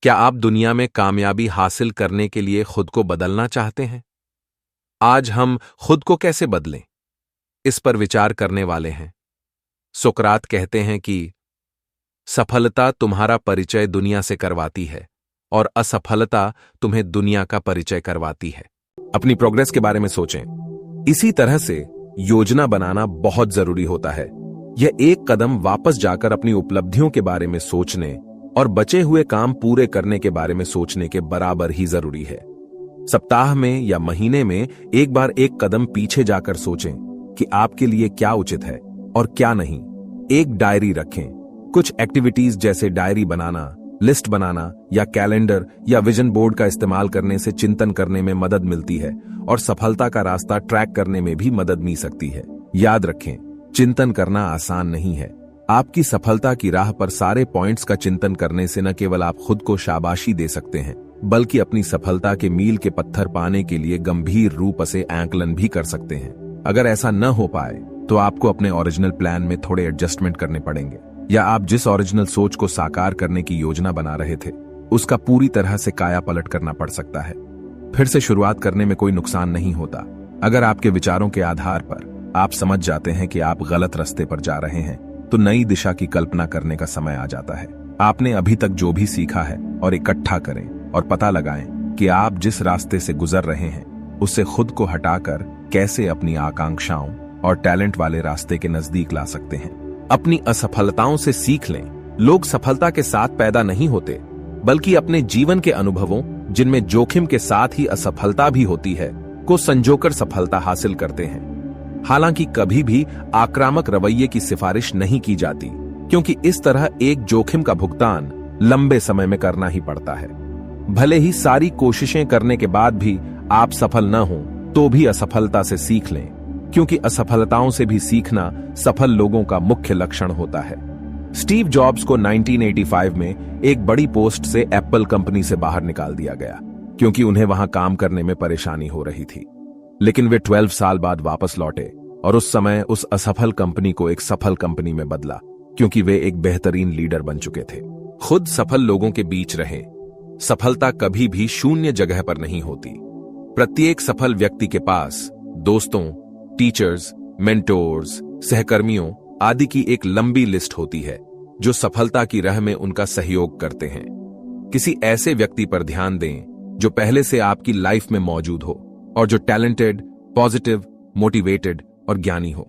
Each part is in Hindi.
क्या आप दुनिया में कामयाबी हासिल करने के लिए खुद को बदलना चाहते हैं? आज हम खुद को कैसे बदलें, इस पर विचार करने वाले हैं। सुकरात कहते हैं कि सफलता तुम्हारा परिचय दुनिया से करवाती है और असफलता तुम्हें दुनिया का परिचय करवाती है। अपनी प्रोग्रेस के बारे में सोचें। इसी तरह से योजना बनाना बहुत जरूरी होता है। यह एक कदम वापस जाकर अपनी उपलब्धियों के बारे में सोचने और बचे हुए काम पूरे करने के बारे में सोचने के बराबर ही जरूरी है। सप्ताह में या महीने में एक बार एक कदम पीछे जाकर सोचें कि आपके लिए क्या उचित है और क्या नहीं। एक डायरी रखें। कुछ एक्टिविटीज जैसे डायरी बनाना, लिस्ट बनाना या कैलेंडर या विजन बोर्ड का इस्तेमाल करने से चिंतन करने में मदद मिलती है और सफलता का रास्ता ट्रैक करने में भी मदद मिल सकती है। याद रखें, चिंतन करना आसान नहीं है। आपकी सफलता की राह पर सारे पॉइंट्स का चिंतन करने से न केवल आप खुद को शाबाशी दे सकते हैं, बल्कि अपनी सफलता के मील के पत्थर पाने के लिए गंभीर रूप से आंकलन भी कर सकते हैं। अगर ऐसा न हो पाए तो आपको अपने ओरिजिनल प्लान में थोड़े एडजस्टमेंट करने पड़ेंगे, या आप जिस ओरिजिनल सोच को साकार करने की योजना बना रहे थे उसका पूरी तरह से काया पलट करना पड़ सकता है। फिर से शुरुआत करने में कोई नुकसान नहीं होता। अगर आपके विचारों के आधार पर आप समझ जाते हैं कि आप गलत रास्ते पर जा रहे हैं तो नई दिशा की कल्पना करने का समय आ जाता है। आपने अभी तक जो भी सीखा है और इकट्ठा करें और पता लगाएं कि आप जिस रास्ते से गुजर रहे हैं उससे खुद को हटाकर कैसे अपनी आकांक्षाओं और टैलेंट वाले रास्ते के नजदीक ला सकते हैं। अपनी असफलताओं से सीख लें। लोग सफलता के साथ पैदा नहीं होते, बल्कि अपने जीवन के अनुभवों, जिनमें जोखिम के साथ ही असफलता भी होती है, को संजोकर सफलता हासिल करते हैं। हालांकि कभी भी आक्रामक रवैये की सिफारिश नहीं की जाती, क्योंकि इस तरह एक जोखिम का भुगतान लंबे समय में करना ही पड़ता है। भले ही सारी कोशिशें करने के बाद भी आप सफल न हो तो भी असफलता से सीख लें, क्योंकि असफलताओं से भी सीखना सफल लोगों का मुख्य लक्षण होता है। स्टीव जॉब्स को 1985 में एक बड़ी पोस्ट से एप्पल कंपनी से बाहर निकाल दिया गया, क्योंकि उन्हें वहां काम करने में परेशानी हो रही थी। लेकिन वे 12 साल बाद वापस लौटे और उस समय उस असफल कंपनी को एक सफल कंपनी में बदला, क्योंकि वे एक बेहतरीन लीडर बन चुके थे। खुद सफल लोगों के बीच रहें। सफलता कभी भी शून्य जगह पर नहीं होती। प्रत्येक सफल व्यक्ति के पास दोस्तों, टीचर्स, मेंटोर्स, सहकर्मियों आदि की एक लंबी लिस्ट होती है जो सफलता की राह में उनका सहयोग करते हैं। किसी ऐसे व्यक्ति पर ध्यान दें जो पहले से आपकी लाइफ में मौजूद हो और जो टैलेंटेड, पॉजिटिव, मोटिवेटेड और ज्ञानी हो।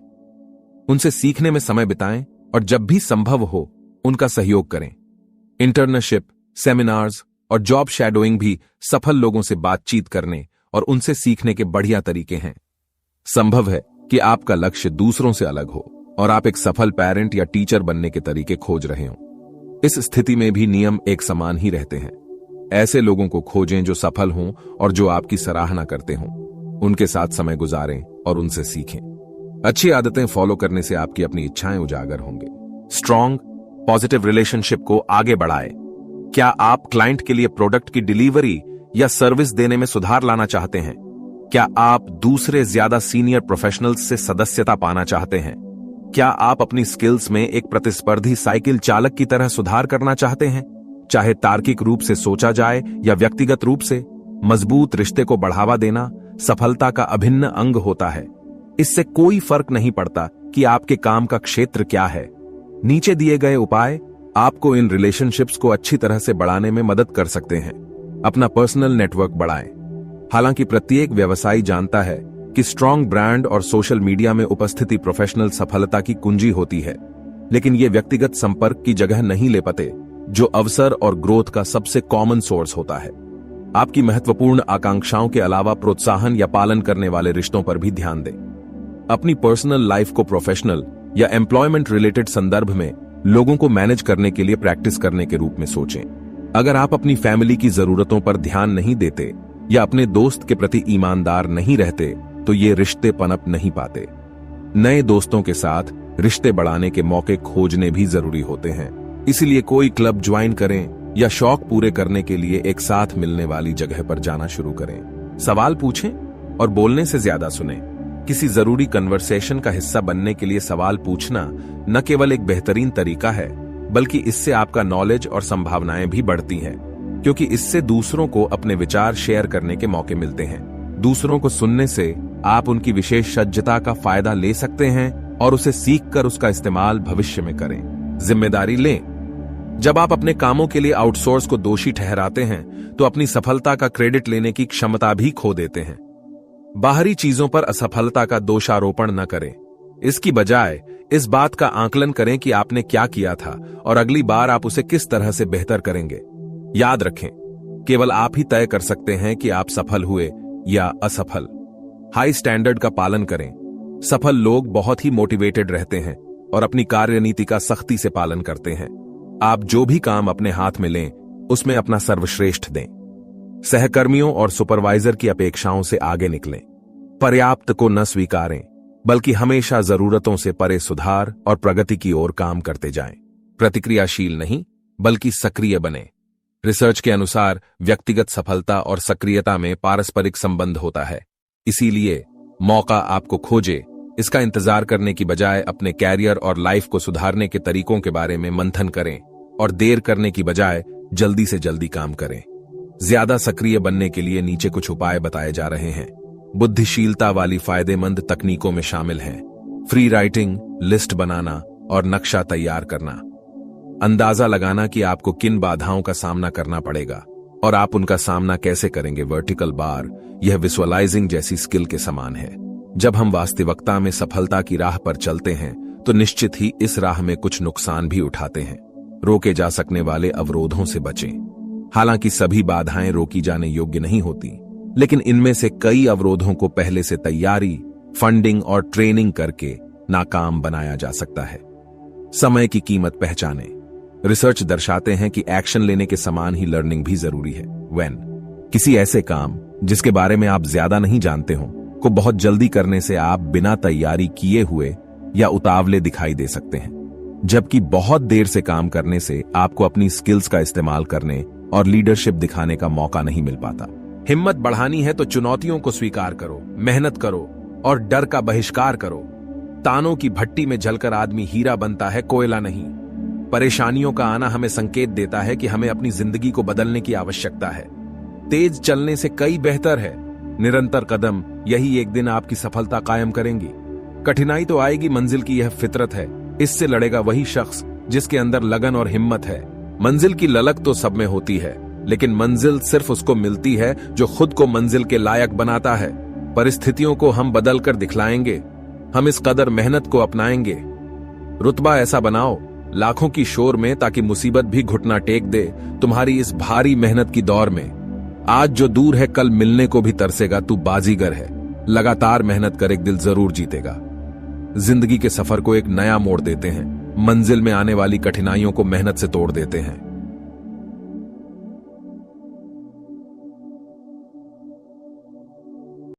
उनसे सीखने में समय बिताएं और जब भी संभव हो उनका सहयोग करें। इंटर्नशिप, सेमिनार्स और जॉब शैडोइंग भी सफल लोगों से बातचीत करने और उनसे सीखने के बढ़िया तरीके हैं। संभव है कि आपका लक्ष्य दूसरों से अलग हो और आप एक सफल पेरेंट या टीचर बनने के तरीके खोज रहे हो। इस स्थिति में भी नियम एक समान ही रहते हैं। ऐसे लोगों को खोजें जो सफल हों और जो आपकी सराहना करते हों। उनके साथ समय गुजारें और उनसे सीखें। अच्छी आदतें फॉलो करने से आपकी अपनी इच्छाएं उजागर होंगे। स्ट्रॉन्ग, पॉजिटिव रिलेशनशिप को आगे बढ़ाएं। क्या आप क्लाइंट के लिए प्रोडक्ट की डिलीवरी या सर्विस देने में सुधार लाना चाहते हैं? क्या आप दूसरे ज्यादा सीनियर प्रोफेशनल्स से सदस्यता पाना चाहते हैं? क्या आप अपनी स्किल्स में एक प्रतिस्पर्धी साइकिल चालक की तरह सुधार करना चाहते हैं? चाहे तार्किक रूप से सोचा जाए या व्यक्तिगत रूप से, मजबूत रिश्ते को बढ़ावा देना सफलता का अभिन्न अंग होता है। इससे कोई फर्क नहीं पड़ता कि आपके काम का क्षेत्र क्या है। नीचे दिए गए उपाय आपको इन रिलेशनशिप्स को अच्छी तरह से बढ़ाने में मदद कर सकते हैं। अपना पर्सनल नेटवर्क बढ़ाएं। हालांकि प्रत्येक व्यवसायी जानता है कि स्ट्रॉन्ग ब्रांड और सोशल मीडिया में उपस्थिति प्रोफेशनल सफलता की कुंजी होती है, लेकिन ये व्यक्तिगत संपर्क की जगह नहीं ले पाते, जो अवसर और ग्रोथ का सबसे कॉमन सोर्स होता है। आपकी महत्वपूर्ण आकांक्षाओं के अलावा प्रोत्साहन या पालन करने वाले रिश्तों पर भी ध्यान दें। अपनी पर्सनल लाइफ को प्रोफेशनल या एम्प्लॉयमेंट रिलेटेड संदर्भ में लोगों को मैनेज करने के लिए प्रैक्टिस करने के रूप में सोचें। अगर आप अपनी फैमिली की जरूरतों पर ध्यान नहीं देते या अपने दोस्त के प्रति ईमानदार नहीं रहते तो ये रिश्ते पनप नहीं पाते। नए दोस्तों के साथ रिश्ते बढ़ाने के मौके खोजने भी जरूरी होते हैं। इसलिए कोई क्लब ज्वाइन करें या शौक पूरे करने के लिए एक साथ मिलने वाली जगह पर जाना शुरू करें। सवाल पूछें और बोलने से ज्यादा सुनें। किसी जरूरी कन्वर्सेशन का हिस्सा बनने के लिए सवाल पूछना न केवल एक बेहतरीन तरीका है, बल्कि इससे आपका नॉलेज और संभावनाएं भी बढ़ती हैं, क्योंकि इससे दूसरों को अपने विचार शेयर करने के मौके मिलते हैं। दूसरों को सुनने से आप उनकी विशेषज्ञता का फायदा ले सकते हैं और उसे सीखकर उसका इस्तेमाल भविष्य में करें। जिम्मेदारी लें। जब आप अपने कामों के लिए आउटसोर्स को दोषी ठहराते हैं तो अपनी सफलता का क्रेडिट लेने की क्षमता भी खो देते हैं। बाहरी चीजों पर असफलता का दोषारोपण न करें। इसकी बजाय इस बात का आकलन करें कि आपने क्या किया था और अगली बार आप उसे किस तरह से बेहतर करेंगे। याद रखें, केवल आप ही तय कर सकते हैं कि आप सफल हुए या असफल। हाई स्टैंडर्ड का पालन करें। सफल लोग बहुत ही मोटिवेटेड रहते हैं और अपनी कार्यनीति का सख्ती से पालन करते हैं। आप जो भी काम अपने हाथ में लें, उसमें अपना सर्वश्रेष्ठ दें। सहकर्मियों और सुपरवाइजर की अपेक्षाओं से आगे निकलें। पर्याप्त को न स्वीकारें, बल्कि हमेशा जरूरतों से परे सुधार और प्रगति की ओर काम करते जाएं। प्रतिक्रियाशील नहीं, बल्कि सक्रिय बने। रिसर्च के अनुसार व्यक्तिगत सफलता और सक्रियता में पारस्परिक संबंध होता है। इसीलिए मौका आपको खोजे, इसका इंतजार करने की बजाय अपने कैरियर और लाइफ को सुधारने के तरीकों के बारे में मंथन करें और देर करने की बजाय जल्दी से जल्दी काम करें। ज्यादा सक्रिय बनने के लिए नीचे कुछ उपाय बताए जा रहे हैं। बुद्धिशीलता वाली फायदेमंद तकनीकों में शामिल हैं फ्री राइटिंग, लिस्ट बनाना और नक्शा तैयार करना। अंदाजा लगाना कि आपको किन बाधाओं का सामना करना पड़ेगा और आप उनका सामना कैसे करेंगे। वर्टिकल बार, यह विजुअलाइजिंग जैसी स्किल के समान है। जब हम वास्तविकता में सफलता की राह पर चलते हैं तो निश्चित ही इस राह में कुछ नुकसान भी उठाते हैं। रोके जा सकने वाले अवरोधों से बचें। हालांकि सभी बाधाएं रोकी जाने योग्य नहीं होती, लेकिन इनमें से कई अवरोधों को पहले से तैयारी, फंडिंग और ट्रेनिंग करके नाकाम बनाया जा सकता है। समय की कीमत पहचानें। रिसर्च दर्शाते हैं कि एक्शन लेने के समान ही लर्निंग भी जरूरी है। व्हेन किसी ऐसे काम जिसके बारे में आप ज्यादा नहीं जानते हो को बहुत जल्दी करने से आप बिना तैयारी किए हुए या उतावले दिखाई दे सकते हैं, जबकि बहुत देर से काम करने से आपको अपनी स्किल्स का इस्तेमाल करने और लीडरशिप दिखाने का मौका नहीं मिल पाता। हिम्मत बढ़ानी है तो चुनौतियों को स्वीकार करो, मेहनत करो और डर का बहिष्कार करो। तानों की भट्टी में जलकर आदमी हीरा बनता है, कोयला नहीं। परेशानियों का आना हमें संकेत देता है कि हमें अपनी जिंदगी को बदलने की आवश्यकता है। तेज चलने से कई बेहतर है। निरंतर कदम, यही एक दिन आपकी सफलता कायम करेंगी। कठिनाई तो आएगी, मंजिल की यह फितरत है। इससे लड़ेगा वही शख्स जिसके अंदर लगन और हिम्मत है। मंजिल की ललक तो सब में होती है, लेकिन मंजिल सिर्फ उसको मिलती है जो खुद को मंजिल के लायक बनाता है। परिस्थितियों को हम बदल कर दिखलाएंगे। हम इस कदर मेहनत को अपनाएंगे। रुतबा ऐसा बनाओ लाखों की शोर में, ताकि मुसीबत भी घुटना टेक दे तुम्हारी इस भारी मेहनत की दौर में। आज जो दूर है कल मिलने को भी तरसेगा। तू बाजीगर है, लगातार मेहनत कर एक दिल जरूर जीतेगा। जिंदगी के सफर को एक नया मोड़ देते हैं। मंजिल में आने वाली कठिनाइयों को मेहनत से तोड़ देते हैं।